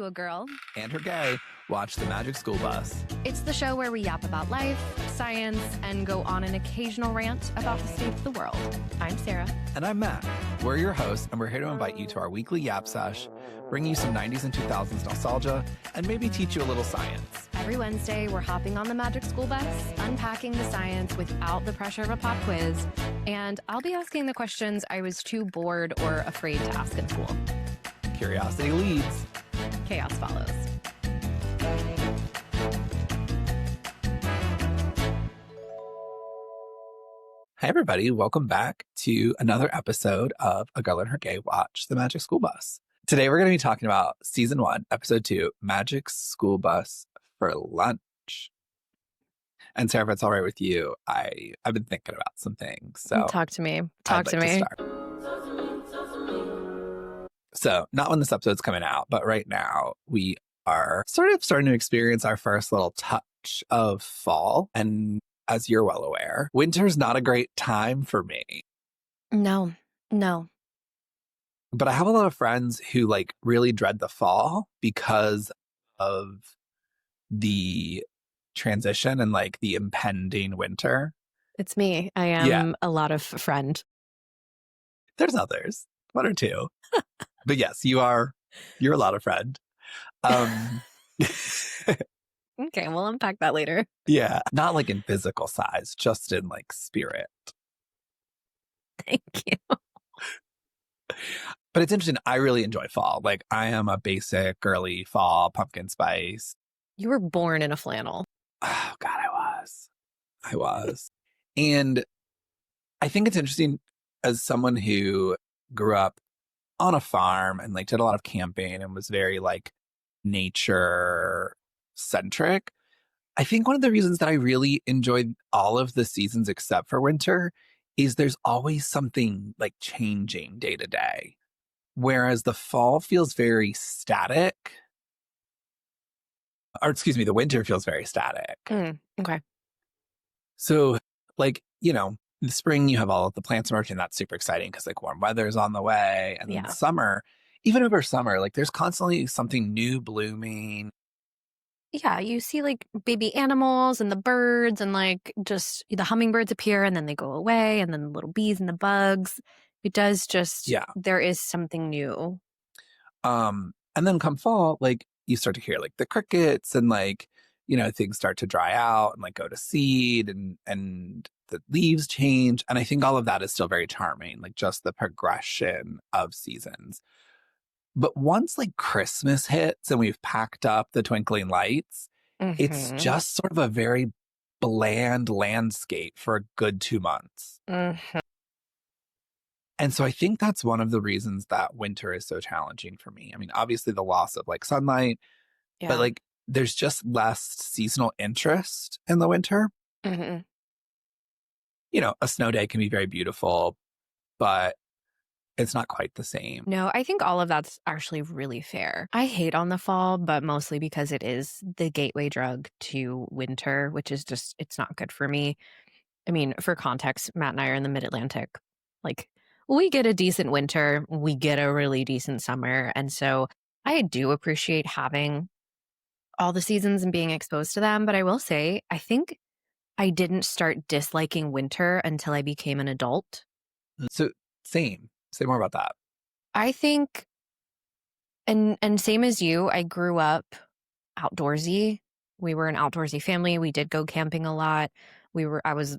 a girl and her gay watch the Magic School Bus. It's the show where we yap about life, science, and go on an occasional rant about the state of the world. I'm Sarah. And I'm Matt. We're your hosts, and we're here to invite you to our weekly yap sesh, bring you some 90s and 2000s nostalgia, and maybe teach you a little science. Every Wednesday, we're hopping on the Magic School Bus, unpacking the science without the pressure of a pop quiz, and I'll be asking the questions I was too bored or afraid to ask in school. Curiosity leads. Chaos follows. Hi, everybody. Welcome back to another episode of A Girl and Her Gay Watch the Magic School Bus. Today, we're going to be talking about Season 1, Episode 2, Magic School Bus for Lunch. And Sarah, if it's all right with you, I've been thinking about some things. So Talk to me. So not when this episode's coming out, but right now we are sort of starting to experience our first little touch of fall. And as you're well aware, winter's not a great time for me. No. But I have a lot of friends who really dread the fall because of the transition and the impending winter. It's me. I am a lot of friend. There's others, one or two. But yes, you're a lot of friend. Okay, we'll unpack that later. Yeah, not in physical size, just in spirit. Thank you. But it's interesting. I really enjoy fall. I am a basic girly fall pumpkin spice. You were born in a flannel. Oh God, I was. And I think it's interesting as someone who grew up on a farm and did a lot of camping and was very nature centric. I think one of the reasons that I really enjoyed all of the seasons except for winter is there's always something changing day to day. Whereas the fall feels very static. Or excuse me, the winter feels very static. Okay. So in the spring you have all of the plants emerging. That's super exciting because warm weather is on the way. And then summer, even over summer, there's constantly something new blooming. Yeah, you see baby animals and the birds and just the hummingbirds appear and then they go away and then the little bees and the bugs. It does just, there is something new. And then come fall, you start to hear the crickets and things start to dry out and go to seed and the leaves change. And I think all of that is still very charming, just the progression of seasons. But once Christmas hits and we've packed up the twinkling lights, it's just sort of a very bland landscape for a good 2 months. And so I think that's one of the reasons that winter is so challenging for me. I mean, obviously the loss of sunlight, but there's just less seasonal interest in the winter. A snow day can be very beautiful, but it's not quite the same. No, I think all of that's actually really fair. I hate on the fall, but mostly because it is the gateway drug to winter, which is just, it's not good for me. I mean, for context, Matt and I are in the mid-Atlantic. We get a decent winter, we get a really decent summer. And so I do appreciate having all the seasons and being exposed to them. But I will say, I think I didn't start disliking winter until I became an adult. So same. Say more about that. I think, and same as you, I grew up outdoorsy. We were an outdoorsy family. We did go camping a lot. I was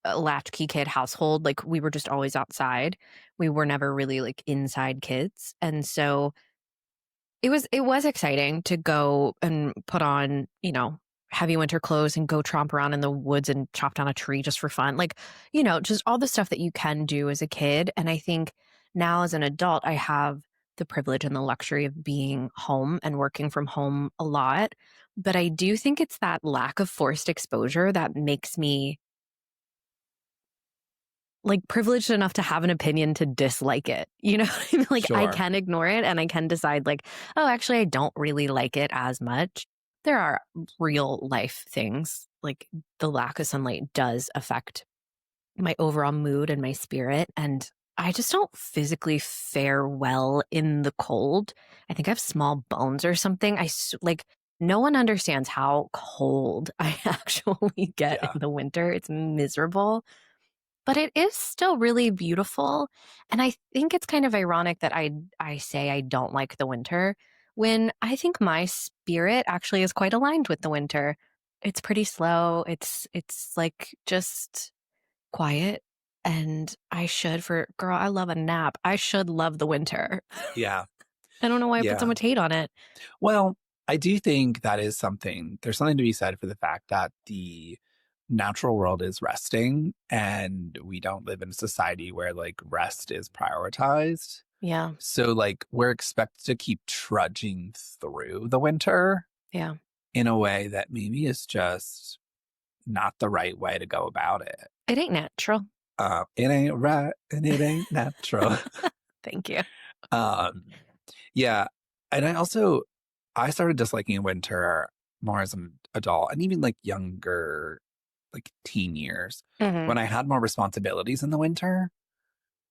a latchkey kid household. We were just always outside. We were never really inside kids. And so it was exciting to go and put on, heavy winter clothes and go tromp around in the woods and chop down a tree just for fun. Just all the stuff that you can do as a kid. And I think now as an adult, I have the privilege and the luxury of being home and working from home a lot. But I do think it's that lack of forced exposure that makes me privileged enough to have an opinion to dislike it. You know what I mean? Sure. I can ignore it and I can decide oh, actually, I don't really like it as much. There are real life things the lack of sunlight does affect my overall mood and my spirit. And I just don't physically fare well in the cold. I think I have small bones or something. Like, no one understands how cold I actually get Yeah. in the winter. It's miserable, but it is still really beautiful. And I think it's kind of ironic that I say I don't like the winter when I think my spirit actually is quite aligned with the winter. It's pretty slow. It's like just quiet. And girl, I love a nap. I should love the winter. Yeah. I don't know why I put so Yeah. much hate on it. Well, I do think that is something, there's something to be said for the fact that the natural world is resting and we don't live in a society where like rest is prioritized. Yeah. So like we're expected to keep trudging through the winter Yeah. in a way that maybe is just not the right way to go about it. It ain't natural. It ain't right and it ain't natural. Thank you. um, yeah. And I started disliking winter more as an adult and even like younger, like teen years Hmm. when I had more responsibilities in the winter.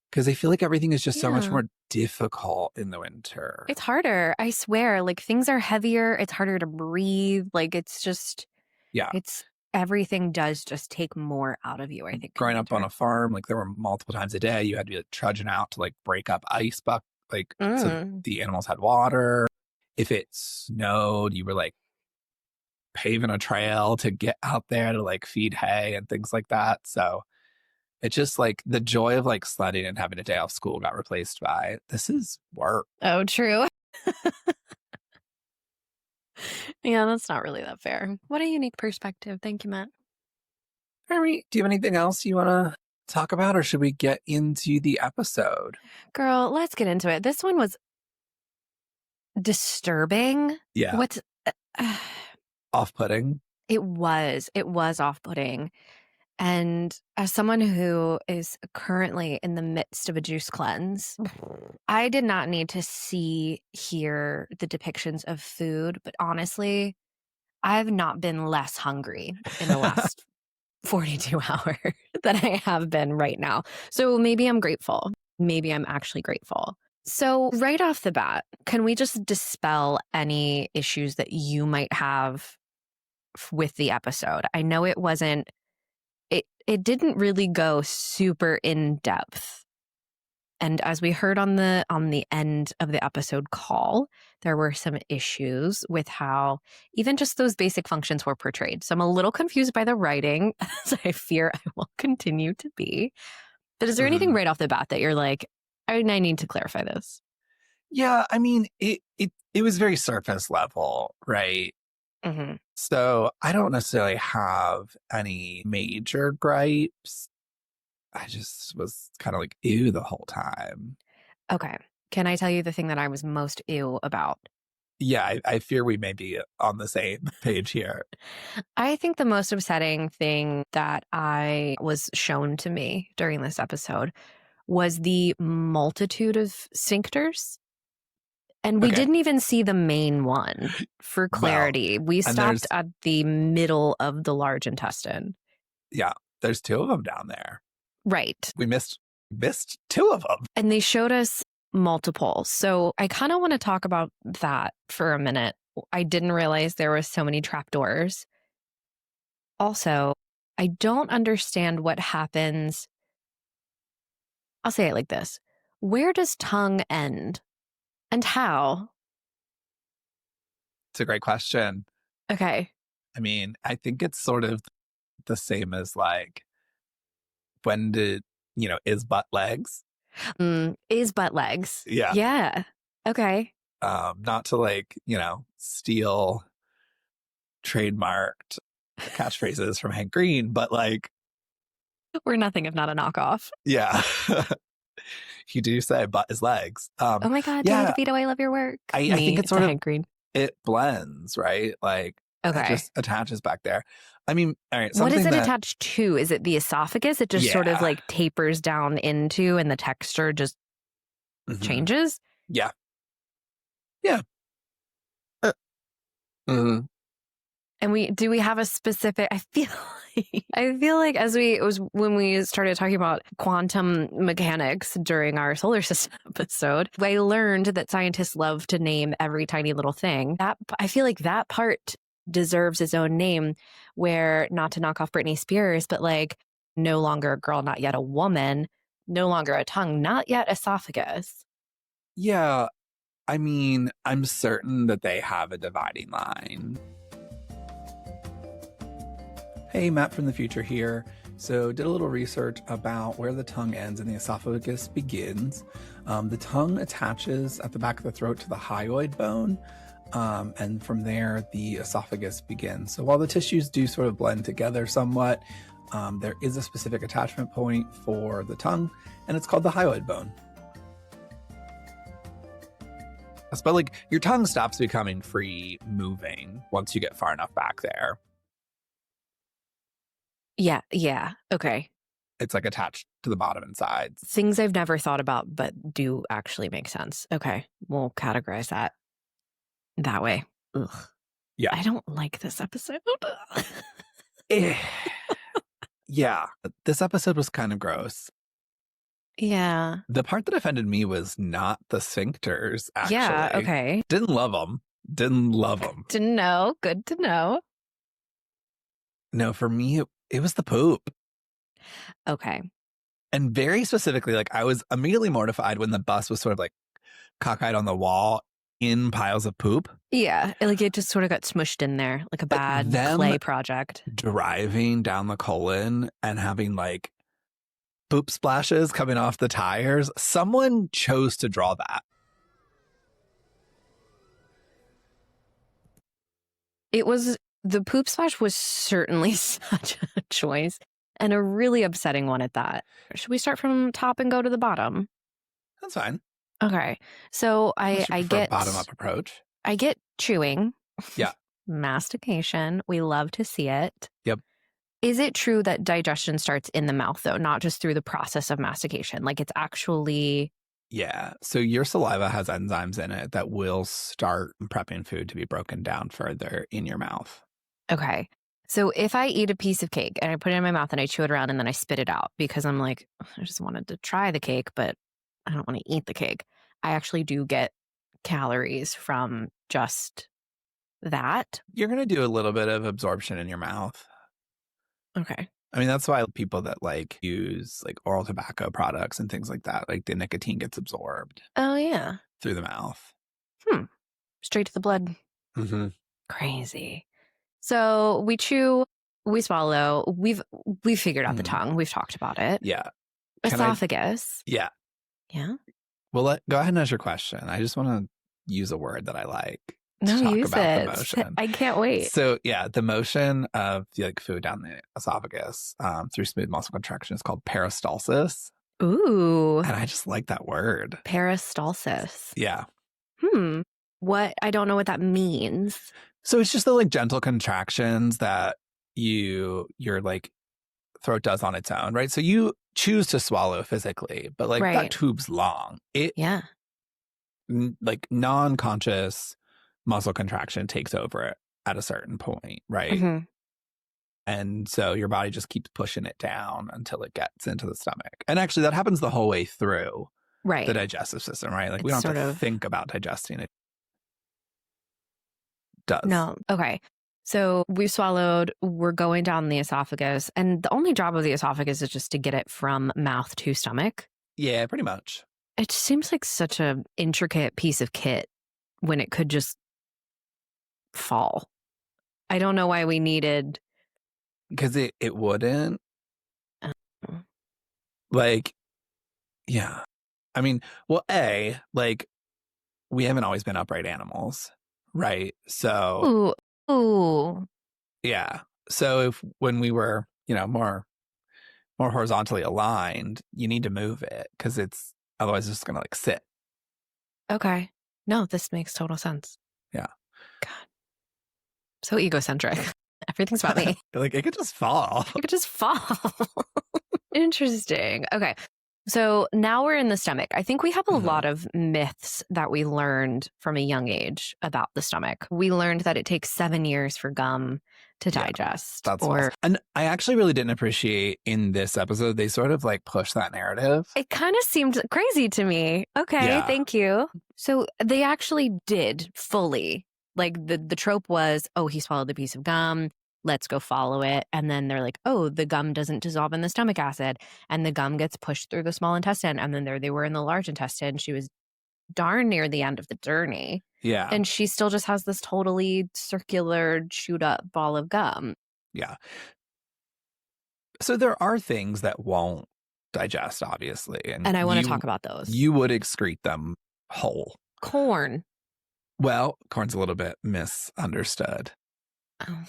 Because I feel like everything is just so much Yeah. more difficult in the winter. It's harder. I swear. Like things are heavier. It's harder to breathe. Like Yeah. it's everything does just take more out of you, I think, in the Growing up on winter. a farm, like there were multiple times a day you had to be like, trudging out to like break up like so that Mm. the animals had water. If it snowed, you were like paving a trail to get out there to like feed hay and things like that. So it's just like the joy of like sledding and having a day off school got replaced by this is work. Oh, true. Yeah, that's not really that fair. What a unique perspective. Thank you, Matt. Mary, do you have anything else you want to talk about or should we get into the episode? Girl, let's get into it. This one was disturbing. Yeah. What's Off-putting. it was off-putting. And as someone who is currently in the midst of a juice cleanse, I did not need to hear the depictions of food, but honestly, I've not been less hungry in the last 42 hours than I have been right now. So maybe I'm grateful. Maybe I'm actually grateful. So, right off the bat, can we just dispel any issues that you might have with the episode? I know it didn't really go super in depth. And as we heard on the end of the episode call, there were some issues with how even just those basic functions were portrayed. So I'm a little confused by the writing, as I fear I will continue to be. But is there anything Mhm. right off the bat that you're like, I need to clarify this? Yeah, I mean, it was very surface level, right? Hmm. So I don't necessarily have any major gripes. I just was kind of like, ew, the whole time. Okay. Can I tell you the thing that I was most ew about? Yeah, I fear we may be on the same page here. I think the most upsetting thing that I was shown to me during this episode was the multitude of sphincters. And we Okay. didn't even see the main one for Well, clarity. We and stopped at the middle of the large intestine. there's two of them down there. Right. We missed two of them. And they showed us multiple. So I kind of want to talk about that for a minute. I didn't realize there was so many trapdoors. Also, I don't understand what happens. I'll say it like this. Where does tongue end? And how? It's a great question. Okay. I mean, I think it's sort of the same as like when did, is butt legs? Is butt legs. Yeah. Yeah. Okay. Not to like, steal trademarked catchphrases from Hank Green, but like, We're nothing if not a knockoff. yeah. You do say butt is legs. Oh my God, Danny Yeah, DeVito, I love your work. I think it's to sort of, Hank Green. it blends, right? Like it Okay. just attaches back there. I mean, all right. What is it that, attached to? Is it the esophagus? It just sort of like tapers down into and the texture just changes? Yeah. Yeah. Mhm. And do we have a specific, I feel like when we started talking about quantum mechanics during our solar system episode, I learned that scientists love to name every tiny little thing. I feel like that part deserves its own name, where, not to knock off Britney Spears, but like, no longer a girl, not yet a woman, no longer a tongue, not yet esophagus. Yeah. I mean, I'm certain that they have a dividing line. Hey, Matt from the future here. So did a little research about where the tongue ends and the esophagus begins. The tongue attaches at the back of the throat to the hyoid bone. And from there, the esophagus begins. So while the tissues do sort of blend together somewhat, there is a specific attachment point for the tongue, and it's called the hyoid bone. But like, your tongue stops becoming free moving once you get far enough back there. Yeah. Okay. It's like attached to the bottom and sides. Things I've never thought about, but do actually make sense. Okay. We'll categorize that way. Ugh. Yeah. I don't like this episode. Yeah. This episode was kind of gross. Yeah. The part that offended me was not the sphincters, actually. Yeah, okay. Didn't love them. Didn't know. Good to know. No, for me, it was the poop. Okay. And very specifically, like, I was immediately mortified when the bus was sort of like cockeyed on the wall in piles of poop. Yeah, like it just sort of got smushed in there like a bad clay project. Driving down the colon and having like poop splashes coming off the tires. Someone chose to draw that. The poop splash was certainly such a choice, and a really upsetting one at that. Should we start from top and go to the bottom? That's fine. Okay. So I get a bottom up approach. I get chewing. Yeah. Mastication. We love to see it. Yep. Is it true that digestion starts in the mouth, though, not just through the process of mastication? Like, it's actually... Yeah. So your saliva has enzymes in it that will start prepping food to be broken down further in your mouth. Okay. So if I eat a piece of cake and I put it in my mouth and I chew it around and then I spit it out because I'm like, I just wanted to try the cake, but I don't want to eat the cake, I actually do get calories from just that. You're going to do a little bit of absorption in your mouth. Okay. I mean, that's why people that like use like oral tobacco products and things like that, like the nicotine gets absorbed. Oh, yeah. Through the mouth. Straight to the blood. Mm-hmm. Crazy. So we chew, we swallow. We've figured out the tongue. We've talked about it. Yeah. Esophagus. Yeah. Yeah. Well, go ahead and ask your question. I just want to use a word that I like. No, to talk use about it. The motion. I can't wait. So yeah, the motion of the like food down the esophagus through smooth muscle contraction is called peristalsis. Ooh. And I just like that word. Peristalsis. Yeah. What? I don't know what that means. So it's just the like gentle contractions that your like throat does on its own, right? So you choose to swallow physically, but like that tube's long. Like non-conscious muscle contraction takes over it at a certain point, right? Mm-hmm. And so your body just keeps pushing it down until it gets into the stomach. And actually that happens the whole way through the digestive system, right? Like we don't have to think about digesting it. Does. No. Okay. So we've swallowed, we're going down the esophagus, and the only job of the esophagus is just to get it from mouth to stomach. Yeah, pretty much. It seems like such an intricate piece of kit when it could just fall. I don't know why we needed... Because it wouldn't. Oh. Like, yeah. I mean, well, like, we haven't always been upright animals, right? So... Ooh. Yeah. So when we were, more horizontally aligned, you need to move it because otherwise it's just going to like sit. Okay. No, this makes total sense. Yeah. God. So egocentric. Everything's about me. Like it could just fall. It could just fall. Interesting. Okay. So now we're in the stomach. I think we have a Mhm. lot of myths that we learned from a young age about the stomach. We learned that it takes 7 years for gum to Yeah, digest, that's false. or And I actually really didn't appreciate in this episode, they sort of like push that narrative. it kind of seemed crazy to me. Okay, Yeah. thank you. So they actually did fully. Like the trope was, oh, he swallowed a piece of gum. Let's go follow it. And then they're like, oh, the gum doesn't dissolve in the stomach acid. And the gum gets pushed through the small intestine. And then there they were in the large intestine. She was darn near the end of the journey. Yeah. And she still just has this totally circular, chewed up ball of gum. Yeah. So there are things that won't digest, obviously, and And I want to talk about those. you would excrete them whole. Corn. Well, corn's a little bit misunderstood, Oh,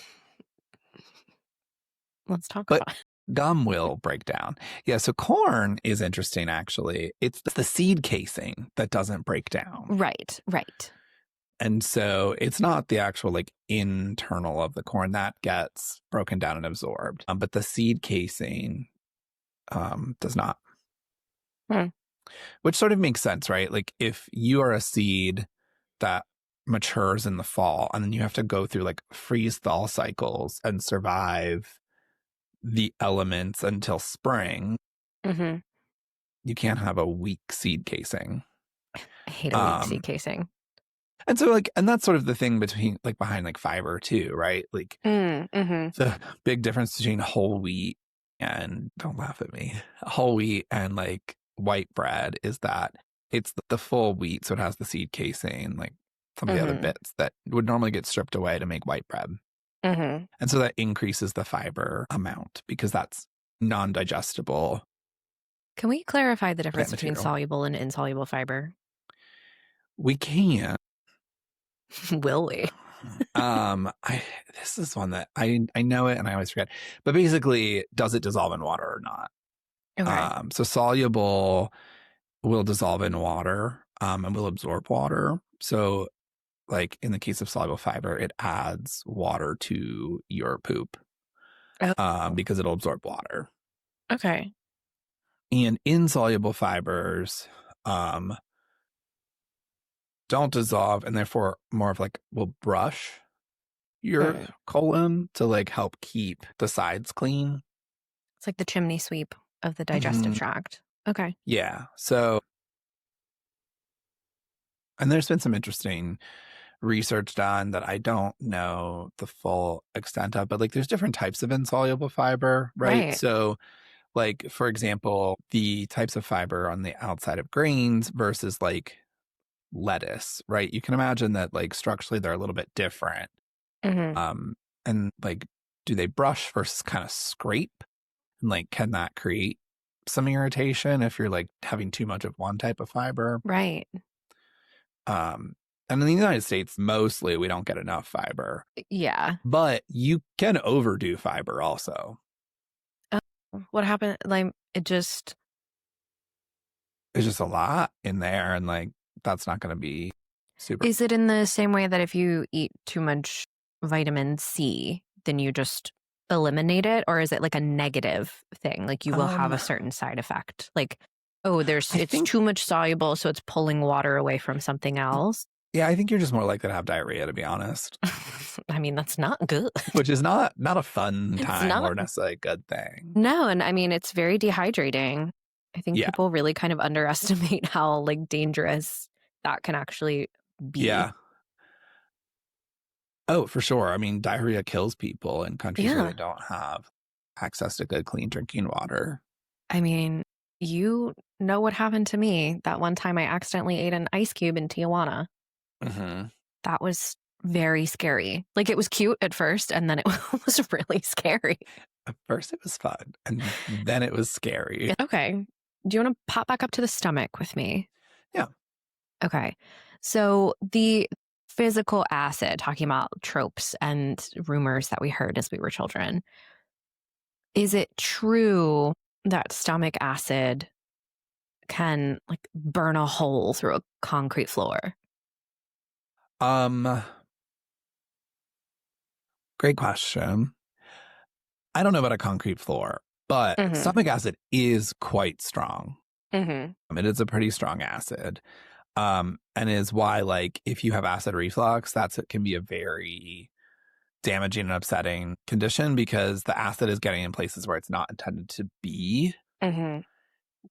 let's talk but about it. gum will break down. Yeah, so corn is interesting, actually. It's the seed casing that doesn't break down. Right, right. And so it's not the actual like internal of the corn that gets broken down and absorbed, but the seed casing does not. Hmm. Which sort of makes sense, right? Like if you are a seed that matures in the fall and then you have to go through like freeze thaw cycles and survive the elements until spring, Mm-hmm. you can't have a weak seed casing. I hate a weak seed casing. And so like, and that's sort of the thing between like behind like fiber too, right? Like the big difference between whole wheat and don't laugh at me, whole wheat and like white bread is that it's the full wheat. So it has the seed casing, like some of the other bits that would normally get stripped away to make white bread. And so that increases the fiber amount because that's non-digestible. Can we clarify the difference between material. soluble and insoluble fiber? We can. Will we? This is one that I know it and I always forget. But basically, does it dissolve in water or not? Okay. So soluble will dissolve in water and will absorb water. So like in the case of soluble fiber, it adds water to your poop Oh, because it'll absorb water. okay. And insoluble fibers don't dissolve and therefore more of like will brush your colon to like help keep the sides clean. It's like the chimney sweep of the digestive tract. Okay. Yeah. So, and there's been some interesting research done that I don't know the full extent of, but like there's different types of insoluble fiber, right? So, like, for example, the types of fiber on the outside of grains versus like lettuce, right? You can imagine that like structurally they're a little bit different. And like, do they brush versus kind of scrape? And like, can that create some irritation if you're like having too much of one type of fiber? Right. And in the United States, mostly we don't get enough fiber. Yeah. But you can overdo fiber also. What happened? Like, it's just a lot in there. And like, that's not going to be super. Is it in the same way that if you eat too much vitamin C, then you just eliminate it? Or is it like a negative thing? Like you will have a certain side effect? Like, oh, it's too much soluble, so it's pulling water away from something else? Yeah, I think you're just more likely to have diarrhea, to be honest. I mean, that's not good. Which is not a fun time or necessarily a good thing. No, and I mean, it's very dehydrating. I think people really kind of underestimate how like dangerous that can actually be. Yeah. Oh, for sure. I mean, diarrhea kills people in countries where they don't have access to good, clean drinking water. I mean, you know what happened to me that one time I accidentally ate an ice cube in Tijuana. That was very scary. Like it was cute at first, and then it was really scary. At first it was fun, and then it was scary. Okay. Do you want to pop back up to the stomach with me? Yeah. Okay. So the physical acid, talking about tropes and rumors that we heard as we were children, is it true that stomach acid can like burn a hole through a concrete floor? Great question. I don't know about a concrete floor, but stomach acid is quite strong. Mhm. It is a pretty strong acid. And is why, like, if you have acid reflux, it can be a very damaging and upsetting condition because the acid is getting in places where it's not intended to be, Mhm.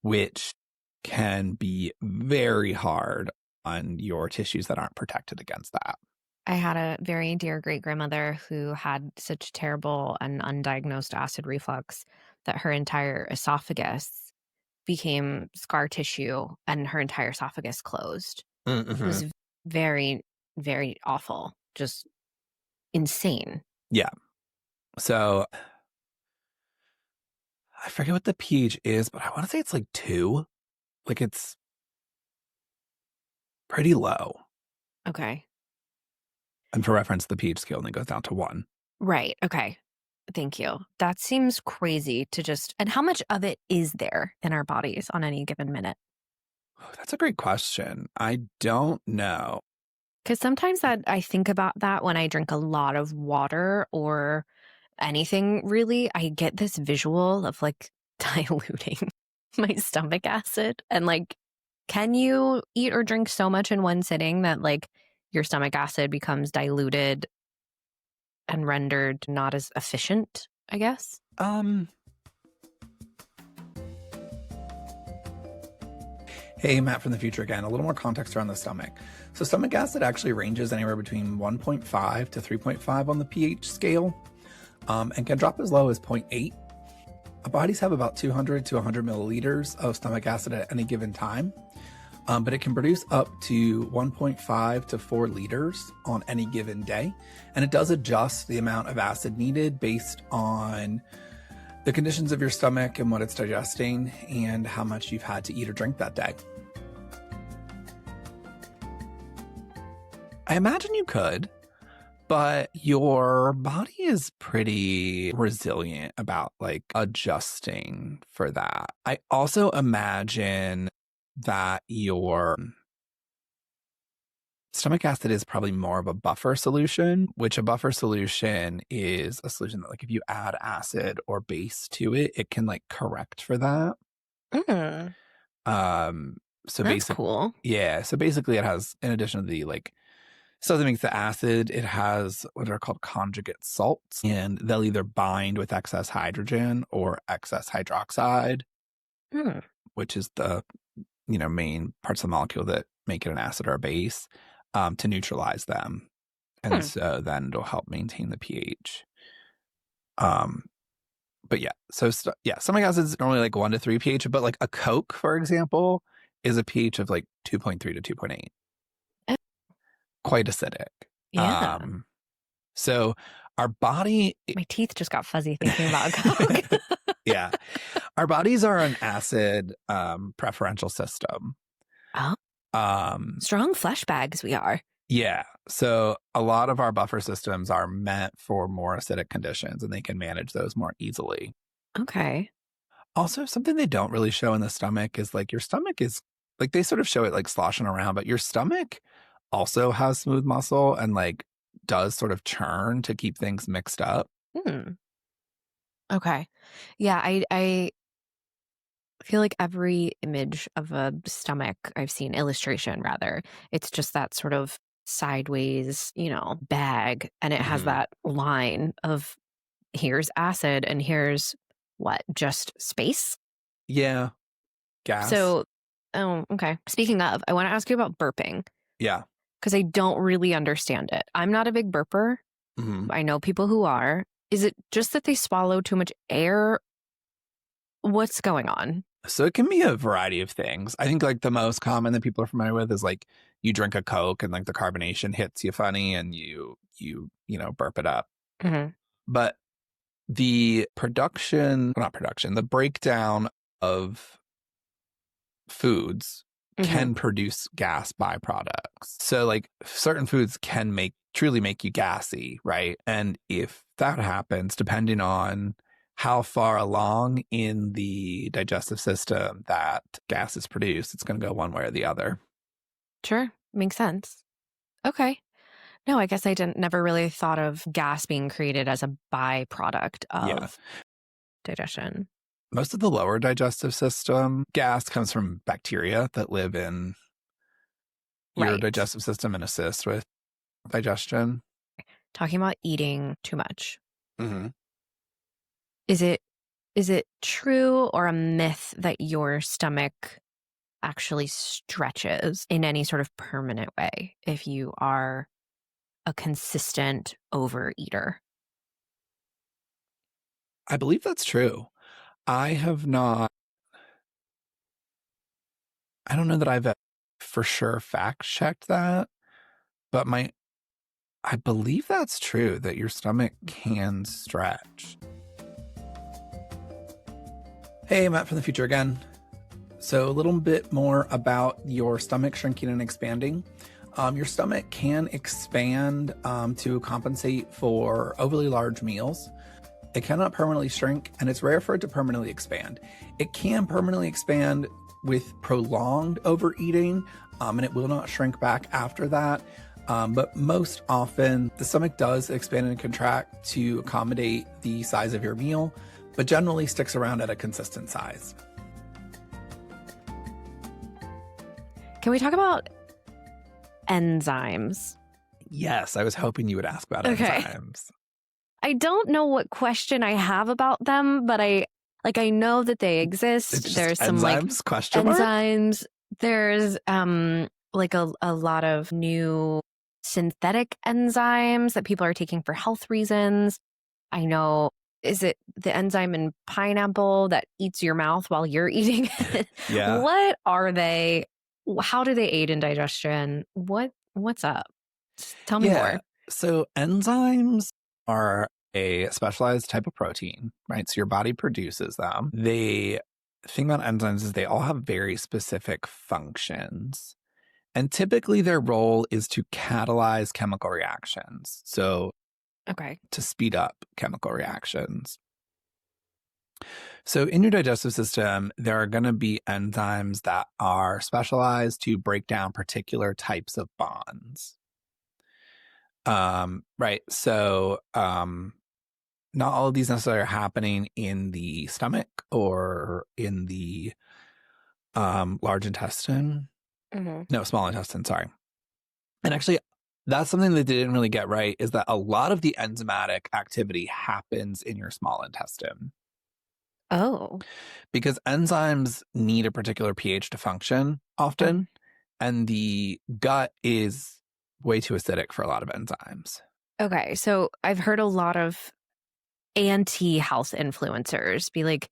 which can be very hard on your tissues that aren't protected against that. I had a very dear great grandmother who had such terrible and undiagnosed acid reflux that her entire esophagus became scar tissue and her entire esophagus closed. It Mm-hmm. was very, very awful, just insane. Yeah. So I forget what the pH is, but I want to say it's like 2. Like it's pretty low. Okay. And for reference, the pH scale only goes down to 1. Right. Okay. Thank you. That seems crazy to just, and how much of it is there in our bodies on any given minute? Oh, that's a great question. I don't know. Because sometimes that I think about that when I drink a lot of water or anything really, I get this visual of like diluting my stomach acid. And like, can you eat or drink so much in one sitting that like your stomach acid becomes diluted and rendered not as efficient, I guess? Um, Hey, Matt from the future again. A little more context around the stomach. So, stomach acid actually ranges anywhere between 1.5 to 3.5 on the pH scale, and can drop as low as zero point 0.8. Our bodies have about 200 to 100 milliliters of stomach acid at any given time, but it can produce up to 1.5 to 4 liters on any given day. And it does adjust the amount of acid needed based on the conditions of your stomach and what it's digesting and how much you've had to eat or drink that day. I imagine you could, but your body is pretty resilient about like adjusting for that. I also imagine that your stomach acid is probably more of a buffer solution, which a buffer solution is a solution that like if you add acid or base to it, it can like correct for that. Mm, Um so that's basic cool. yeah, so basically it has in addition to the like so that makes the acid, it has what are called conjugate salts, and they'll either bind with excess hydrogen or excess hydroxide, Mm, which is the main parts of the molecule that make it an acid or a base, to neutralize them. And hmm. so then it'll help maintain the pH. Um, but yeah, so yeah, stomach acid is normally like 1 to 3 pH, but like a Coke, for example, is a pH of like 2.3 to 2.8, Uh, quite acidic. Yeah. Um, so our body, My teeth just got fuzzy thinking about Coke. yeah, our bodies are an acid preferential system. Oh, Um, strong flesh bags we are. yeah, so a lot of our buffer systems are meant for more acidic conditions, and they can manage those more easily. Okay. Also, something they don't really show in the stomach is like your stomach is like they sort of show it like sloshing around, but your stomach also has smooth muscle and like does sort of churn to keep things mixed up. Hmm. Okay. Yeah, I feel like every image of a stomach I've seen, illustration rather, it's just that sort of sideways, bag. And it has Mhm. that line of here's acid and here's what? Just space? Yeah, gas. So, oh, okay. Speaking of, I want to ask you about burping Yeah. because I don't really understand it. I'm not a big burper. Mhm. I know people who are. Is it just that they swallow too much air? What's going on? So it can be a variety of things. I think like the most common that people are familiar with is like you drink a Coke and like the carbonation hits you funny and you burp it up. Hmm. But the production, not production, the breakdown of foods Hmm. can produce gas byproducts. So like certain foods can truly make you gassy, right? And if that happens, depending on how far along in the digestive system that gas is produced, it's going to go one way or the other. Sure. Makes sense. Okay. No, I guess I didn't never really thought of gas being created as a byproduct Yeah. of digestion. most of the lower digestive system gas comes from bacteria that live in your Right. digestive system and assist with digestion. Talking about eating too much. Mm-hmm. Is it true or a myth that your stomach actually stretches in any sort of permanent way if you are a consistent overeater? I believe that's true. I have not, I don't know that I've for sure fact checked that, but I believe that's true that your stomach can stretch. Hey, Matt from the future again. So, a little bit more about your stomach shrinking and expanding. Your stomach can expand to compensate for overly large meals. It cannot permanently shrink, and it's rare for it to permanently expand. It can permanently expand with prolonged overeating, and it will not shrink back after that. But most often, the stomach does expand and contract to accommodate the size of your meal, but generally sticks around at a consistent size. Can we talk about enzymes? Yes, I was hoping you would ask about Okay. enzymes. I don't know what question I have about them, but I know that they exist. It's just There's some enzymes, question mark? enzymes. There's a lot of new synthetic enzymes that people are taking for health reasons. I know, is it the enzyme in pineapple that eats your mouth while you're eating it? Yeah. What are they? How do they aid in digestion? What's up? Tell me more. So enzymes are a specialized type of protein, right? So your body produces them. The thing about enzymes is they all have very specific functions. And typically their role is to catalyze chemical reactions. So Okay. to speed up chemical reactions. So in your digestive system, there are going to be enzymes that are specialized to break down particular types of bonds. Right. So not all of these necessarily are happening in the stomach or in the large intestine. Mm-hmm. No, small intestine, sorry. And actually, that's something that they didn't really get right, is that a lot of the enzymatic activity happens in your small intestine. Oh. Because enzymes need a particular pH to function often, and the gut is way too acidic for a lot of enzymes. Okay. So I've heard a lot of anti-health influencers be like,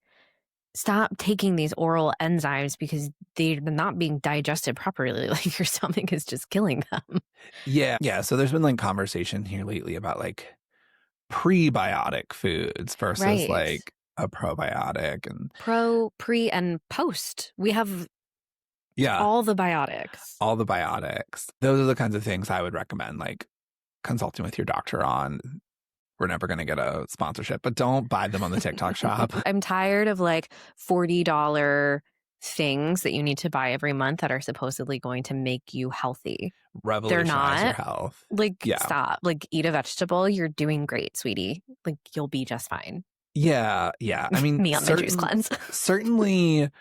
stop taking these oral enzymes because they're not being digested properly. Like your stomach is just killing them. Yeah. Yeah. So there's been like conversation here lately about like prebiotic foods versus Right. like a probiotic. And Pro, pre, and post. We have yeah, all the biotics. all the biotics. Those are the kinds of things I would recommend, like consulting with your doctor on. We're never going to get a sponsorship, but don't buy them on the TikTok shop. I'm tired of like $40 things that you need to buy every month that are supposedly going to make you healthy. They're Revolutionize your not. health. Like, Yeah. stop. Like, eat a vegetable. You're doing great, sweetie. Like, you'll be just fine. Yeah. Yeah. I mean, Me on my juice cleanse. certainly,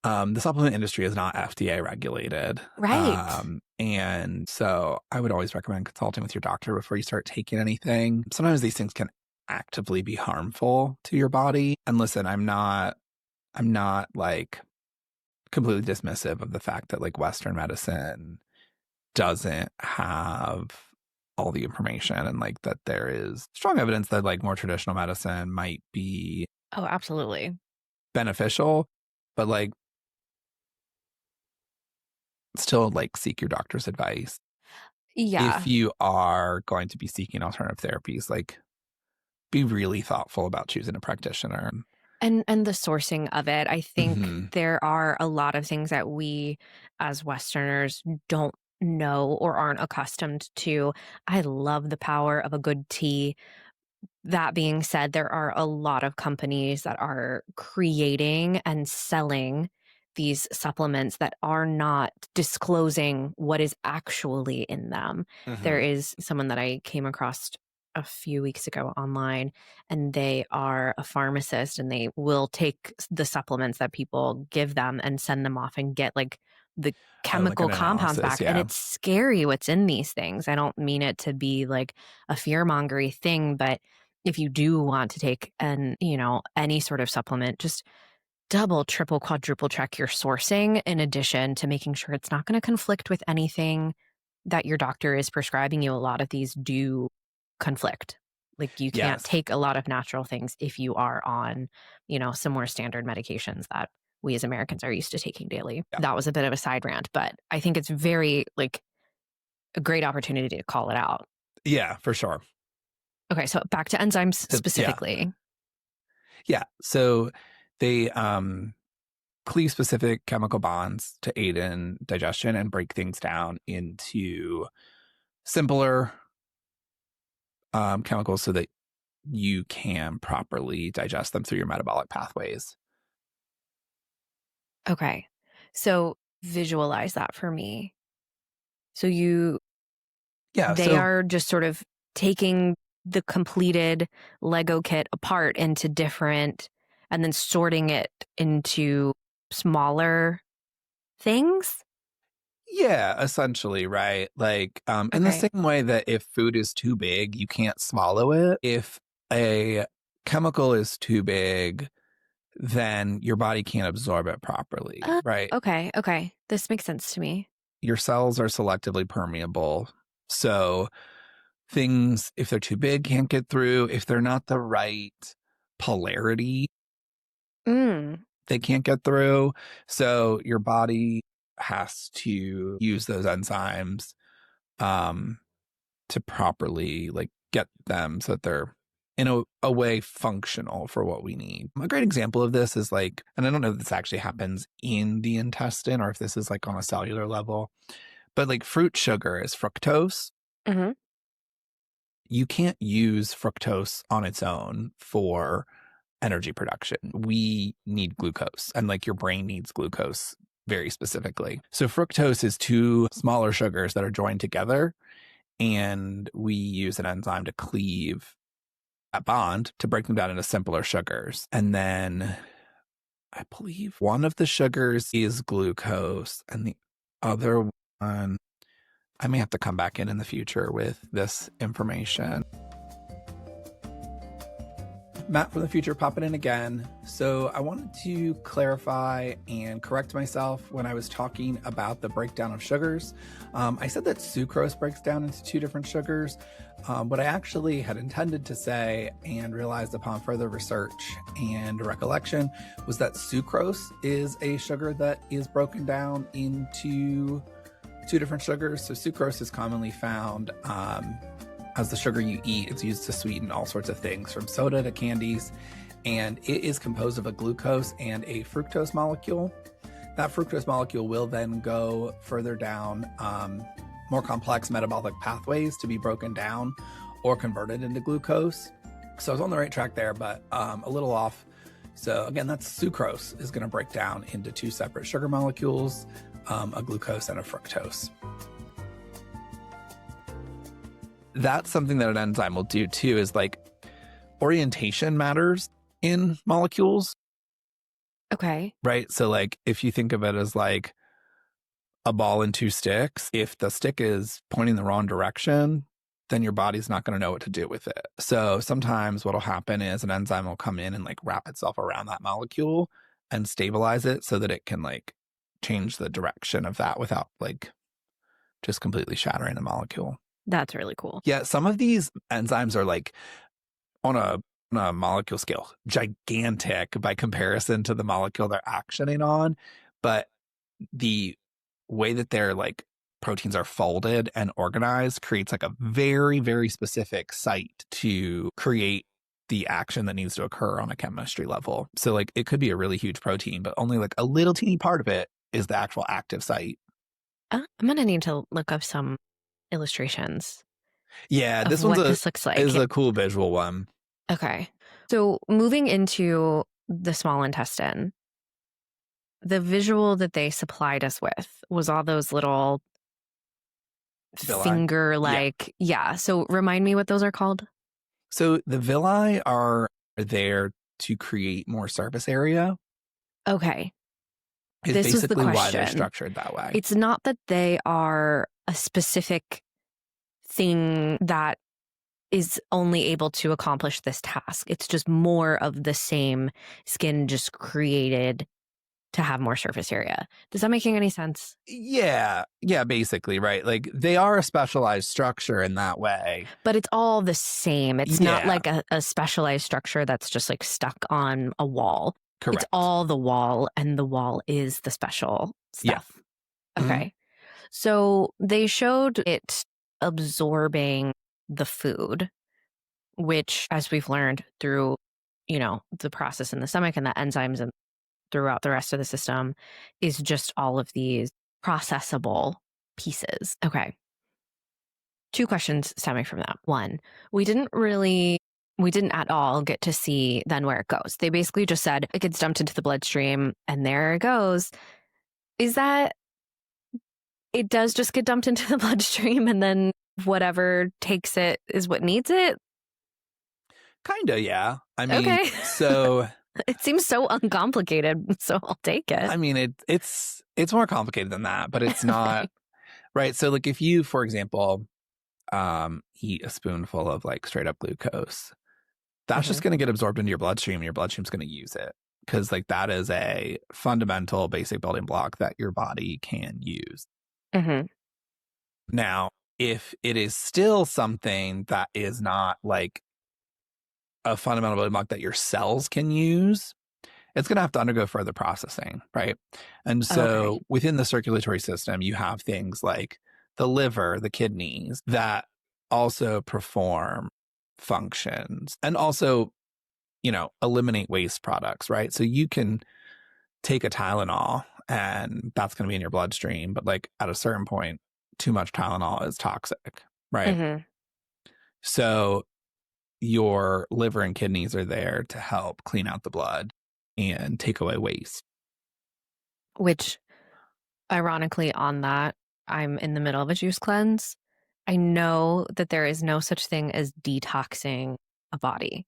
the supplement industry is not FDA regulated. Right. And so I would always recommend consulting with your doctor before you start taking anything. Sometimes these things can actively be harmful to your body. And listen, I'm not like completely dismissive of the fact that like Western medicine doesn't have all the information, and like that there is strong evidence that like more traditional medicine might be Oh, absolutely. beneficial, but like still like seek your doctor's advice. Yeah. If you are going to be seeking alternative therapies, like be really thoughtful about choosing a practitioner. And the sourcing of it. I think Mhm. there are a lot of things that we as Westerners don't know or aren't accustomed to. I love the power of a good tea. That being said, there are a lot of companies that are creating and selling these supplements that are not disclosing what is actually in them. There Mhm. is someone that I came across a few weeks ago online, and they are a pharmacist, and they will take the supplements that people give them and send them off and get like the Oh, like an chemical compounds analysis. back. And Yeah. it's scary what's in these things. I don't mean it to be like a fear-mongery thing, but if you do want to take any sort of supplement, just double, triple, quadruple check your sourcing in addition to making sure it's not going to conflict with anything that your doctor is prescribing you. A lot of these do conflict. Like you can't Yes. take a lot of natural things if you are on, some more standard medications that we as Americans are used to taking daily. Yeah. That was a bit of a side rant, but I think it's very like a great opportunity to call it out. Yeah, for sure. Okay, so back to enzymes Yeah. specifically. Yeah. So they cleave specific chemical bonds to aid in digestion and break things down into simpler chemicals so that you can properly digest them through your metabolic pathways. Okay. So visualize that for me. So Yeah. they So, are just sort of taking the completed Lego kit apart into different and then sorting it into smaller things? yeah, essentially, right? Like, in the Okay. same way that if food is too big, you can't swallow it. If a chemical is too big, then your body can't absorb it properly, Uh, right? okay. This makes sense to me. Your cells are selectively permeable. So things, if they're too big, can't get through. If they're not the right polarity, Mm, they can't get through. So your body has to use those enzymes um, to properly like get them so that they're in a way functional for what we need. A great example of this is like, and I don't know if this actually happens in the intestine or if this is like on a cellular level, but like fruit sugar is fructose. hmm You can't use fructose on its own for energy production. We need glucose, and like your brain needs glucose very specifically. So, fructose is two smaller sugars that are joined together, and we use an enzyme to cleave that bond to break them down into simpler sugars. And then I believe one of the sugars is glucose, and the other one, I may have to come back in the future with this information. Matt from the future popping in again. So I wanted to clarify and correct myself when I was talking about the breakdown of sugars. I said that sucrose breaks down into two different sugars. What I actually had intended to say and realized upon further research and recollection was that sucrose is a sugar that is broken down into two different sugars. So sucrose is commonly found as the sugar you eat. It's used to sweeten all sorts of things from soda to candies, and it is composed of a glucose and a fructose molecule. That fructose molecule will then go further down more complex metabolic pathways to be broken down or converted into glucose. So I was on the right track there, but a little off. So again, that's sucrose is going to break down into two separate sugar molecules, a glucose and a fructose. That's something that an enzyme will do too, is like orientation matters in molecules, Okay. right? So like if you think of it as like a ball and two sticks, if the stick is pointing the wrong direction, then your body's not going to know what to do with it. So sometimes what'll happen is an enzyme will come in and like wrap itself around that molecule and stabilize it so that it can like change the direction of that without like just completely shattering the molecule. That's really cool. Yeah, some of these enzymes are like on a molecule scale, gigantic by comparison to the molecule they're actioning on. But the way that their like proteins are folded and organized creates like a very, very specific site to create the action that needs to occur on a chemistry level. So like it could be a really huge protein, but only like a little teeny part of it is the actual active site. I'm going to need to look up some illustrations Yeah, of this one's what this looks like. is a cool visual one. Okay. So moving into the small intestine, the visual that they supplied us with was all those little Villi. finger like, yeah. So remind me what those are called. So the villi are there to create more surface area, Okay. is This was the basically why they're question. structured that way. It's not that they are a specific thing that is only able to accomplish this task. It's just more of the same skin just created to have more surface area. Does that making any sense? Yeah, basically, right? Like they are a specialized structure in that way. But it's all the same. It's not Yeah. like a specialized structure that's just like stuck on a wall. It's Correct. all the wall, and the wall is the special Yeah. stuff. Okay. So they showed it absorbing the food, which, as we've learned through, the process in the stomach and the enzymes and throughout the rest of the system, is just all of these processable pieces. Okay. 2 questions stemming from that. 1, we didn't at all get to see then where it goes. They basically just said it gets dumped into the bloodstream and there it goes. Is that it does just get dumped into the bloodstream and then whatever takes it is what needs it? Kinda, yeah. I mean, Okay. so It seems so uncomplicated, so I'll take it. I mean, it's more complicated than that, but it's not Okay. right. So, like, if you, for example, eat a spoonful of like straight up glucose, that's just Mhm. going to get absorbed into your bloodstream. And your bloodstream's going to use it because, like, that is a fundamental basic building block that your body can use. Mhm. Now, if it is still something that is not like a fundamental building block that your cells can use, it's going to have to undergo further processing, right? And Okay. so within the circulatory system, you have things like the liver, the kidneys that also perform functions and also, eliminate waste products, right? So you can take a Tylenol and that's going to be in your bloodstream, but like at a certain point, too much Tylenol is toxic, right? Mhm. So your liver and kidneys are there to help clean out the blood and take away waste. Which, ironically, on that, I'm in the middle of a juice cleanse. I know that there is no such thing as detoxing a body.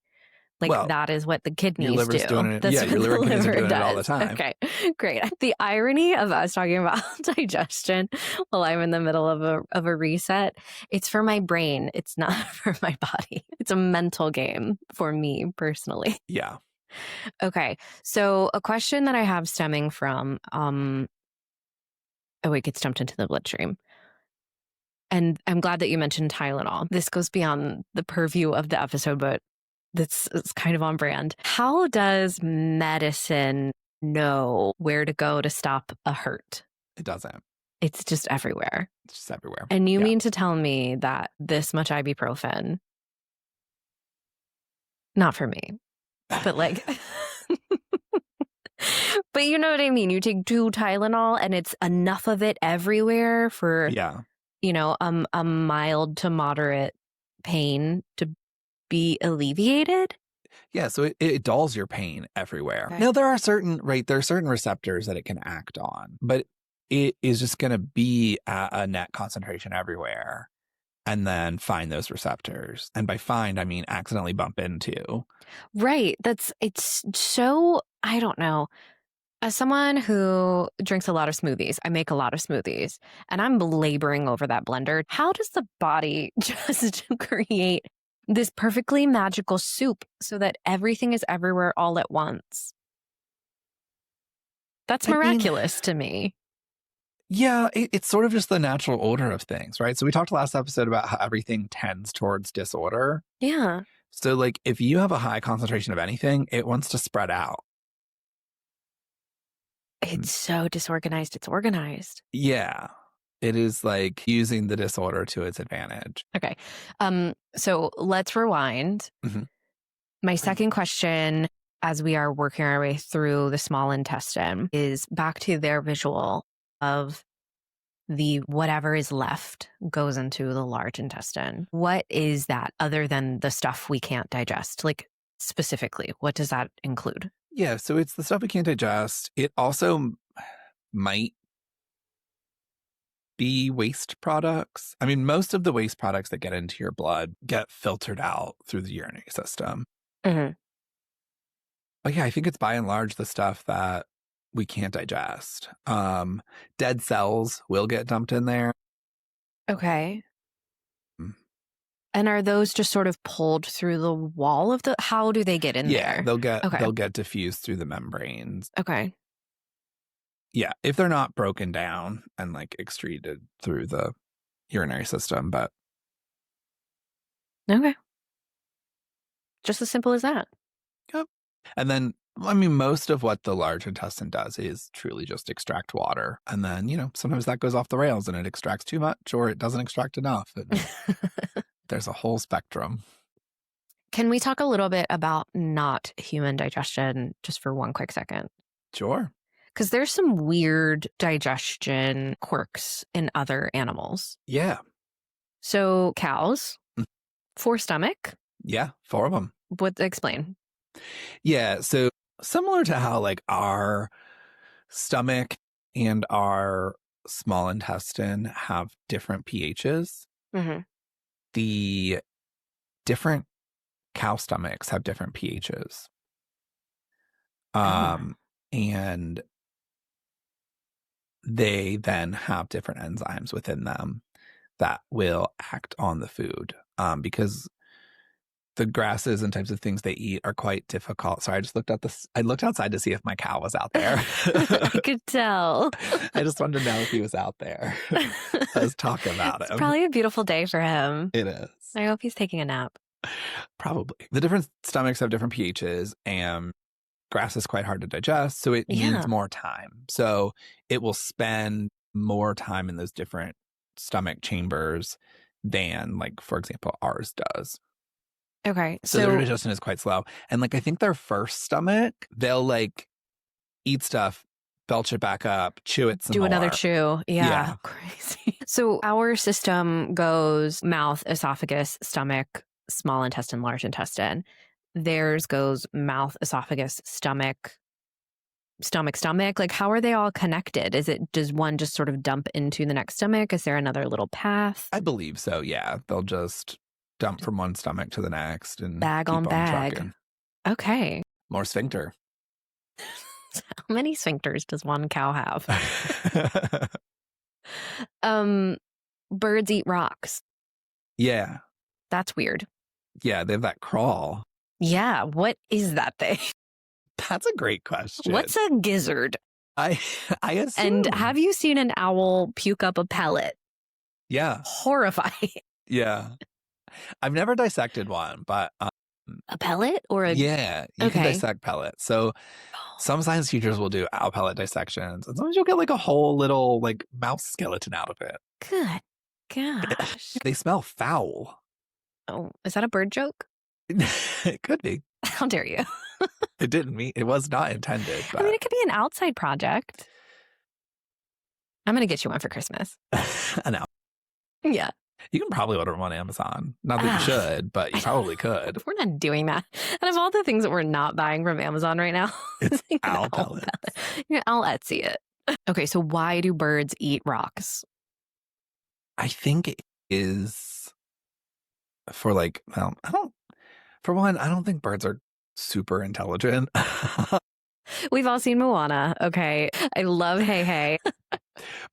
Like, Well, that is what the your kidneys liver's doing do. it. That's Yeah, what your liver the and kidneys are liver doing it all the does. time. Okay, great. The irony of us talking about digestion while I'm in the middle of a reset, it's for my brain. It's not for my body. It's a mental game for me personally. Yeah. Okay, so a question that I have stemming from, it gets dumped into the bloodstream. And I'm glad that you mentioned Tylenol. This goes beyond the purview of the episode, but it's kind of on brand. How does medicine know where to go to stop a hurt? It doesn't. It's just everywhere. It's just everywhere. And you Yeah. mean to tell me that this much ibuprofen, not for me, but like, but you know what I mean? You take 2 Tylenol and it's enough of it everywhere for, Yeah. a mild to moderate pain to be alleviated? Yeah. So it dulls your pain everywhere. Okay. Now, there are certain receptors that it can act on, but it is just going to be at a net concentration everywhere and then find those receptors. And by find, I mean accidentally bump into. Right. It's so, I don't know. As someone who drinks a lot of smoothies, I make a lot of smoothies, and I'm laboring over that blender. How does the body just create this perfectly magical soup so that everything is everywhere all at once? That's I mean, miraculous to me. yeah, it's sort of just the natural order of things, right? So we talked last episode about how everything tends towards disorder. Yeah. So, like, if you have a high concentration of anything, it wants to spread out. It's so disorganized. It's organized. Yeah. It is like using the disorder to its advantage. Okay. So let's rewind. Mhm. My second question, as we are working our way through the small intestine, is back to their visual of the whatever is left goes into the large intestine. What is that other than the stuff we can't digest? Like, specifically, what does that include? Yeah. So it's the stuff we can't digest. It also might the waste products. I mean, most of the waste products that get into your blood get filtered out through the urinary system. Mhm. But yeah, I think it's by and large the stuff that we can't digest. Dead cells will get dumped in there. Okay. Mm. And are those just sort of pulled through the wall of the how do they get in Yeah, there? Okay. they'll get diffused through the membranes. Okay. Yeah, if they're not broken down and like excreted through the urinary system, but Okay. Just as simple as that. yep. And then I mean, most of what the large intestine does is truly just extract water. And then, sometimes that goes off the rails and it extracts too much or it doesn't extract enough. And there's a whole spectrum. Can we talk a little bit about not human digestion just for one quick second? Sure. Because there's some weird digestion quirks in other animals. Yeah. So cows, 4 stomach. Yeah. 4 of them. What explain? Yeah. So similar to how like our stomach and our small intestine have different pHs, Mm-hmm. the different cow stomachs have different pHs. Oh. And they then have different enzymes within them that will act on the food. Because the grasses and types of things they eat are quite difficult. So I just looked at this. I looked outside to see if my cow was out there. I could tell. I just wanted to know if he was out there. Let's talk about It's him. probably a beautiful day for him. It is. I hope he's taking a nap. Probably. The different stomachs have different pHs, and grass is quite hard to digest. So it needs more time. So it will spend more time in those different stomach chambers than, like, for example, ours does. Okay. So their digestion is quite slow. And like I think their first stomach, they'll like eat stuff, belch it back up, chew it some do more. Another chew. Yeah. Yeah. Crazy. So our system goes mouth, esophagus, stomach, small intestine, large intestine. Theirs goes mouth, esophagus, stomach, stomach. Like, how are they all connected? Does one just sort of dump into the next stomach? Is there another little path? I believe so. Yeah. They'll just dump from one stomach to the next and Bag keep on bag. trucking. Okay. More sphincter. How many sphincters does one cow have? Birds eat rocks. Yeah. That's weird. Yeah. They have that crawl. Yeah. What is that thing? That's a great question. What's a gizzard? I assume. And have you seen an owl puke up a pellet? Yeah. Horrifying. Yeah. I've never dissected one, but a pellet or a yeah, you can dissect pellets. So some science teachers will do owl pellet dissections, and sometimes you'll get like a whole little like mouse skeleton out of it. Good gosh. They smell foul. Oh, is that a bird joke? It could be. How dare you? It didn't mean it was not intended. But... I mean, it could be an outside project. I'm gonna get you one for Christmas. An owl. Yeah. You can probably order them on Amazon. Not that you should, but you probably could. We're not doing that. Out of all the things that we're not buying from Amazon right now, it's owl pellets. Yeah, I'll Etsy it. Okay, so why do birds eat rocks? I think it is for like, well, for one, I don't think birds are super intelligent. We've all seen Moana. Okay. I love Hey Hey.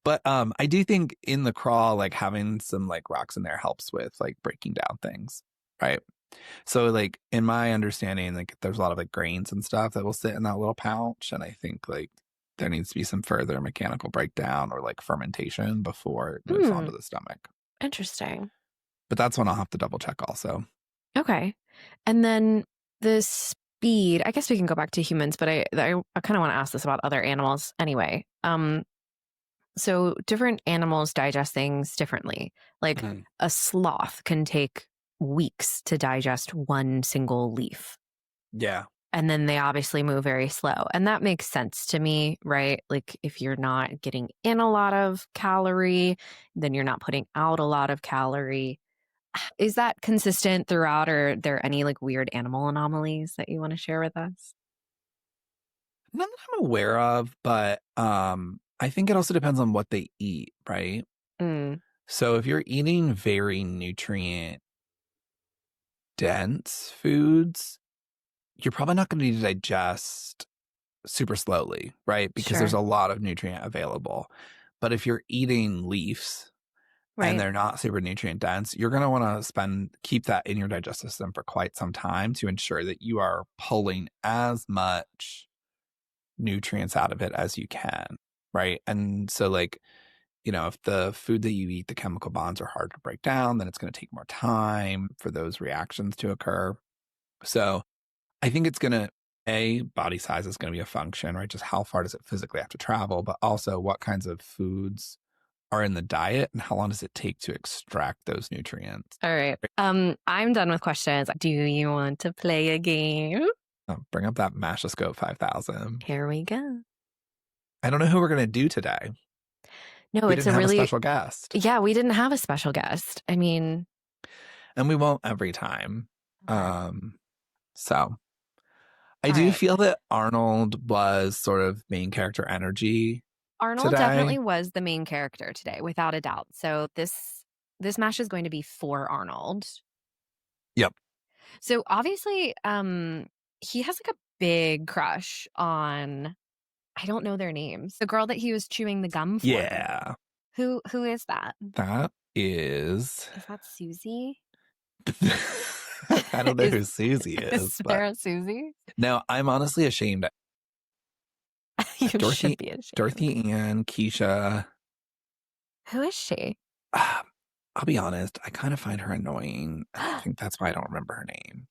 But I do think in the crawl, like having some like rocks in there helps with like breaking down things, right? So like in my understanding, like there's a lot of like grains and stuff that will sit in that little pouch, and I think like there needs to be some further mechanical breakdown or like fermentation before it moves onto the stomach. Interesting. But that's one I'll have to double check also. Okay. And then the speed, I guess we can go back to humans, but I kind of want to ask this about other animals anyway. So different animals digest things differently. Like a sloth can take weeks to digest one single leaf. Yeah. And then they obviously move very slow. And that makes sense to me, right? Like if you're not getting in a lot of calorie, then you're not putting out a lot of calorie. Is that consistent throughout, or are there any like weird animal anomalies that you want to share with us? None that I'm aware of, but I think it also depends on what they eat, right? Mm, So if you're eating very nutrient dense foods, you're probably not going to need to digest super slowly, right? Because there's sure. a lot of nutrient available. But if you're eating leaves and Right. they're not super nutrient dense, you're going to want to keep that in your digestive system for quite some time to ensure that you are pulling as much nutrients out of it as you can, right? And so, like, if the food that you eat, the chemical bonds are hard to break down, then it's going to take more time for those reactions to occur. So I think it's going to, body size is going to be a function, right? Just how far does it physically have to travel, but also what kinds of foods are in the diet and how long does it take to extract those nutrients? All right. I'm done with questions. Do you want to play a game? Bring up that Mashoscope 5000. Here we go. I don't know who we're going to do today. No, We it's didn't a have a really, special guest, yeah, we didn't have a special guest. I mean, and we won't every time. okay. Um, so I All do right. feel that Arnold was sort of main character energy Arnold today. definitely was the main character today, without a doubt. So this match is going to be for Arnold. Yep. So obviously, he has like a big crush on, I don't know their names. The girl that he was chewing the gum for. Yeah. Who is that? That is. Is that Susie? I don't know is who Susie is is, but Sarah Susie? no, I'm honestly ashamed. You should Dorothy, be ashamed. Dorothy Ann, Keisha. Who is she? I'll be honest, I kind of find her annoying. And I think that's why I don't remember her name,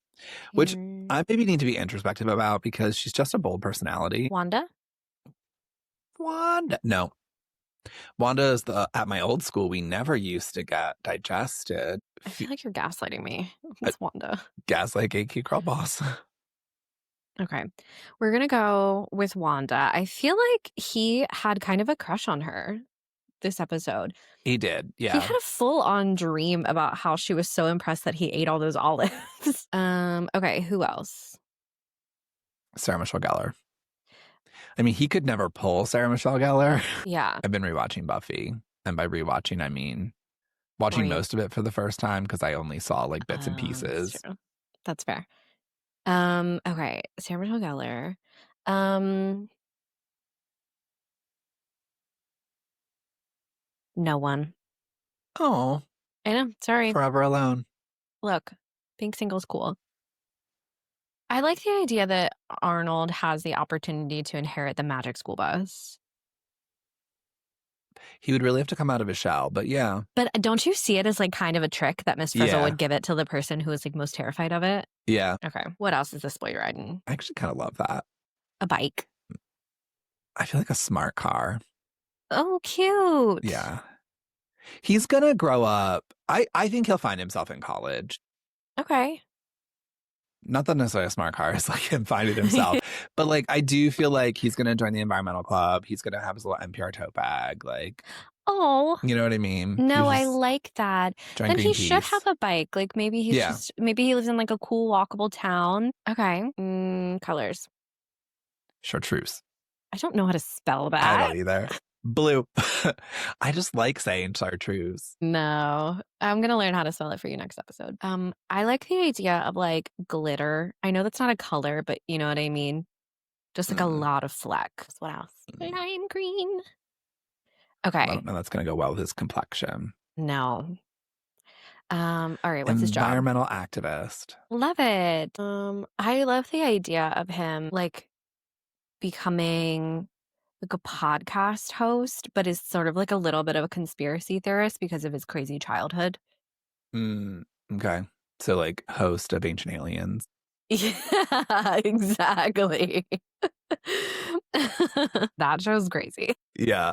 which Here- I maybe need to be introspective about because she's just a bold personality. Wanda? Wanda. No. Wanda is at my old school, we never used to get digested. I feel like you're gaslighting me. Uh, It's Wanda. Gaslight Gatekeep Girl Boss. Okay. We're going to go with Wanda. I feel like he had kind of a crush on her this episode. He did, He yeah. had a full-on dream about how she was so impressed that he ate all those olives. Okay, who else? Sarah Michelle Gellar. I mean, he could never pull Sarah Michelle Gellar. Yeah. I've been rewatching Buffy, and by rewatching, I mean watching most of it for the first time because I only saw like bits and pieces. That's true. That's fair. Okay, Sarah Michelle Gellar. No one. Oh, I know. Sorry. Forever Alone. Look, being single's cool. I like the idea that Arnold has the opportunity to inherit the magic school bus. He would really have to come out of his shell, but yeah. But don't you see it as like kind of a trick that Miss Frizzle Yeah. would give it to the person who is like most terrified of it? Yeah. Okay. What else is this boy riding? I actually kind of love that. A bike. I feel like a smart car. Oh, cute. Yeah. He's going to grow up. I think he'll find himself in college. Okay. Not that necessarily a smart car is like him finding himself, but like I do feel like he's going to join the environmental club. He's going to have his little NPR tote bag. Like, Oh. you know what I mean? No, I like that. Join Then he Greenpeace. should have a bike. Like maybe he's Yeah. maybe he lives in like a cool walkable town. Okay. Colors. Chartreuse. I don't know how to spell that. I don't either. Blue. I just like saying chartreuse. No, I'm going to learn how to spell it for you next episode. I like the idea of like glitter. I know that's not a color, but you know what I mean? Just like a lot of flecks. What else? Lime green. Okay. I don't know that's going to go well with his complexion. No. All right, what's his job? Environmental activist. Love it. I love the idea of him like becoming like a podcast host, but is sort of like a little bit of a conspiracy theorist because of his crazy childhood. Okay. So like host of Ancient Aliens. Yeah, exactly. That show's crazy. Yeah.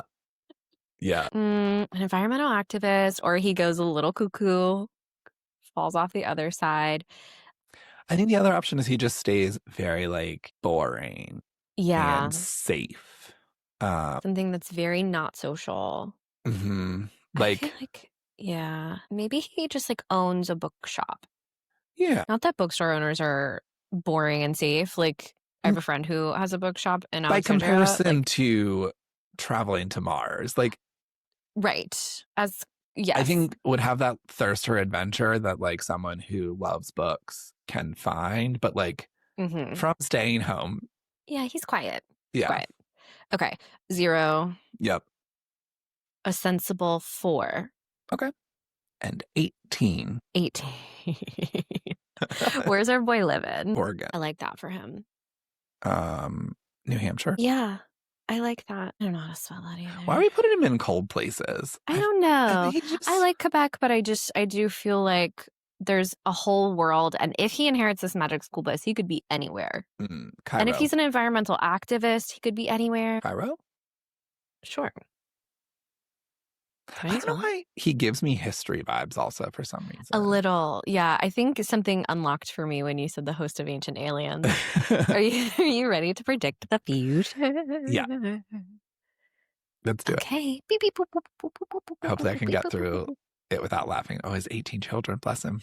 Yeah. An environmental activist, or he goes a little cuckoo, falls off the other side. I think the other option is he just stays very like boring Yeah. and safe. Something that's very not social. I Like, feel like, yeah, maybe he just like owns a bookshop. yeah. Not that bookstore owners are boring and safe. Like, I have a friend who has a bookshop in By Alexandria. comparison Like, to traveling to Mars, like Right. I Yes. think would have that thirst for adventure that like someone who loves books can find, but like Mm-hmm. from staying home. Yeah, he's quiet. He's Yeah. quiet. Okay. 0. Yep. A sensible 4. Okay. And 18. 18. Where's our boy living? Oregon. I like that for him. New Hampshire. Yeah. I like that. I don't know how to spell that either. Why are we putting him in cold places? I don't know. Just... I like Quebec, but I do feel like there's a whole world. And if he inherits this magic school bus, he could be anywhere. Cairo. And if he's an environmental activist, he could be anywhere. Cairo? Sure. I don't know why he gives me history vibes also for some reason. A little. Yeah. I think something unlocked for me when you said the host of Ancient Aliens. Are you ready to predict the future? Yeah. Let's do it. Okay. Beep, beep, boop, boop, boop, boop, boop, boop, hopefully I can get boop, through boop, boop. it without laughing. Oh, his 18 children. Bless him.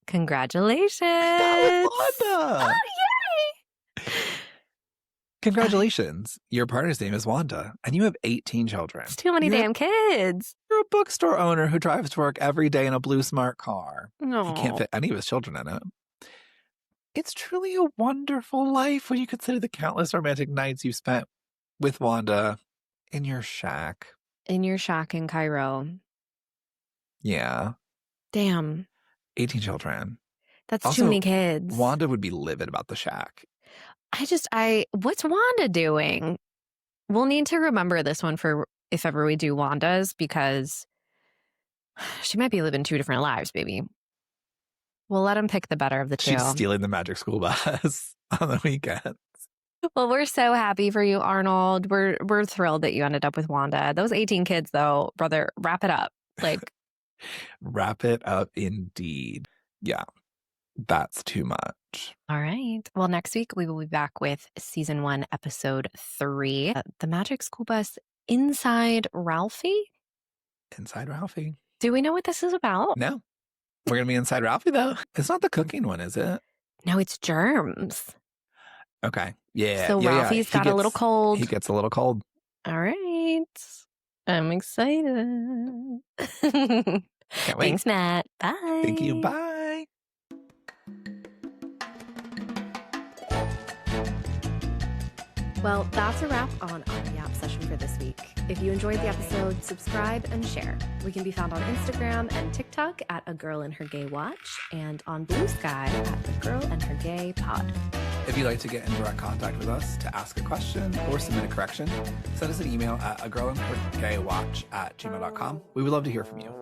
Congratulations. That was Wanda. Oh, yay. Congratulations. Your partner's name is Wanda, and you have 18 children. It's too many damn kids. You're a bookstore owner who drives to work every day in a blue smart car. No. He can't fit any of his children in it. It's truly a wonderful life when you consider the countless romantic nights you've spent with Wanda in your shack. In your shack in Cairo. Yeah. Damn. 18 children. That's Also, too many kids. Wanda would be livid about the shack. What's Wanda doing? We'll need to remember this one for if ever we do Wanda's, because she might be living 2 different lives, baby. We'll let him pick the better of the 2. She's stealing the magic school bus on the weekends. Well, we're so happy for you, Arnold. We're thrilled that you ended up with Wanda. Those 18 kids, though, brother, wrap it up. Like, wrap it up indeed. Yeah. That's too much. All right. Well, next week we will be back with season 1, episode 3, The Magic School Bus Inside Ralphie. Inside Ralphie. Do we know what this is about? No. We're going to be inside Ralphie, though. It's not the cooking one, is it? No, it's germs. Okay. Yeah. So Ralphie's got a little cold. He gets a little cold. All right. I'm excited. Can't wait. Thanks, Matt. Bye. Thank you. Bye. Well, that's a wrap on our Yap session for this week. If you enjoyed the episode, subscribe and share. We can be found on Instagram and TikTok at A Girl and Her Gay Watch, and on Blue Sky at The Girl and Her Gay Pod. If you'd like to get in direct contact with us to ask a question or submit a correction, send us an email at agirlandhergaywatch@gmail.com. We would love to hear from you.